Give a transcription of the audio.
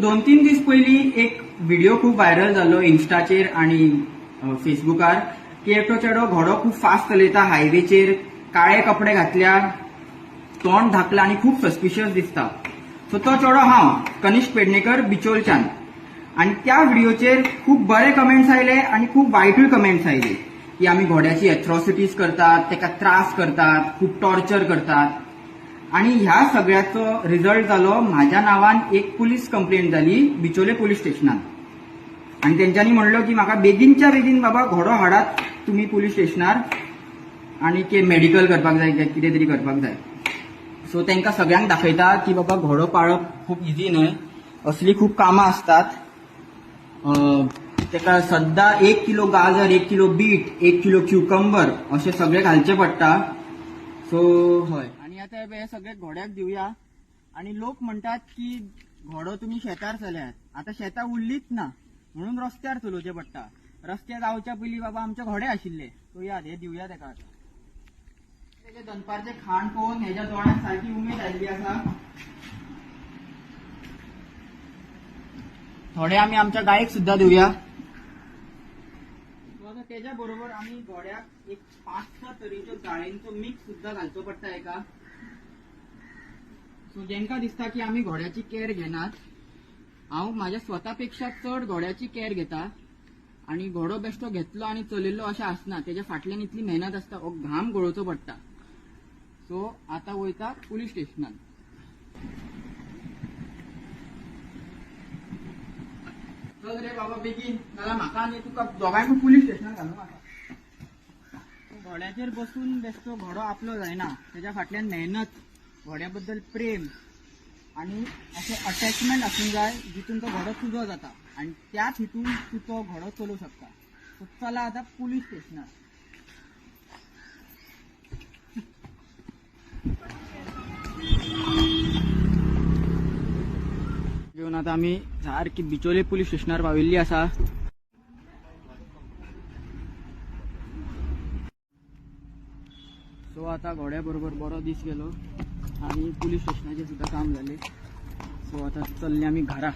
2-3 दीस पयलीं एक व्हिडिओ खूप व्हायरल जालो इन्स्टाचेर आणि फेसबुकार की एकटो चेडो घोडो खूप फास्ट चलयता हायवेचेर, काळे कपडे घातल्या, तोंड धाकला आणि खूप सस्पिशियस दिसता. सो तो चेडो हांव कनिष्क पेडणेकर बिचोलच्यान. आणि त्या व्हिडिओचेर खूप बरे कमेंट्स आयले आणि खूप वायटूय कमेंट्स आयले की आम्ही घोड्याची एट्रॉसिटीज करतात, ताका त्रास करतात, खूप टॉर्चर करतात. आणि ह्या सगळ्याचो रिझल्ट जालो माझ्या नावान एक पुलीस कंप्लेंट झाली बिचोले पोलीस स्टेशनात. आणि त्यांच्यानी म्हणलो की म्हाका बेगीनच्या बेगीन बाबा घोडो हाडात तुम्ही पोलीस स्टेशनार आणि ते मेडिकल करपाक जाय कितें तरी करपाक जाय. सो तांकां सगळ्यांक दाखयता की बाबा घोडो पाळप खूप इजी न्हय, असली खूप कामां असतात. ताका सद्दां 1 किलो गाजर, 1 किलो बीट, 1 किलो क्युकंबर असे सगळे घालचे पडटा. सो हय. आणि आता हे सगळे घोड्याक दिवया. आणि लोक म्हणतात की घोडो तुम्ही शेतार चल्यात, आता शेतां उरलीच ना म्हणून रस्त्यार चलोवचे पडटा. रस्त्यार जावच्या पयलीं बाबा आमचे घोडे आशिल्ले, तो याद हे दिवया ताका. आता तेजे दनपारचे खाण पळोवन हेज्या दोळ्यांत सारकी उमेद आयिल्ली आसा. थोडे आमी आमच्या गायक सुद्धा दिवया. त्याच्या बरोबर आम्ही घोड्याक एक 5-6 तरेच्यो जाळेंचो मिक्स सुद्धा घालचो पडटा एका. सो जेंका दिसता की आम्ही घोड्याची केअर घेनात, हांव म्हाज्या स्वतापेक्षा चड घोड्याची केअर घेता. आणि घोडो बेश्टो घेतलो आणि चलयल्लो अशें आसना, तेज्या फाटल्यान इतली मेहनत आसता, हो घाम गळोवचो पडटा. सो आता वयता पुलीस स्टेशनान. चल रे बाबा बेगीन, नाल्यार म्हाका आनी तुका दोगांयकूय पुलीस स्टेशनान घालूं म्हाका. घोड्याचेर बसून बेश्टो घोडो आपलो जायना, तेज्या फाटल्यान मेहनत, घोड्या बद्दल प्रेम आणि असे अटॅचमेंट आसूंक जाय जितून तो घोडो तुजो जाता आणि त्याच हितून तू तो घोडो चलोवंक शकता. सो चला आता पुलीस स्टेशनार. घेऊन आता आम्ही सारखी बिचोले पुलीस स्टेशनार पाविल्ली आसा. सो आता घोड्या बरोबर बरो दीस गेलो आणि पुलीस स्टेशनाचे सुद्धा काम झाले. सो आता चल्ले आम्ही घरा.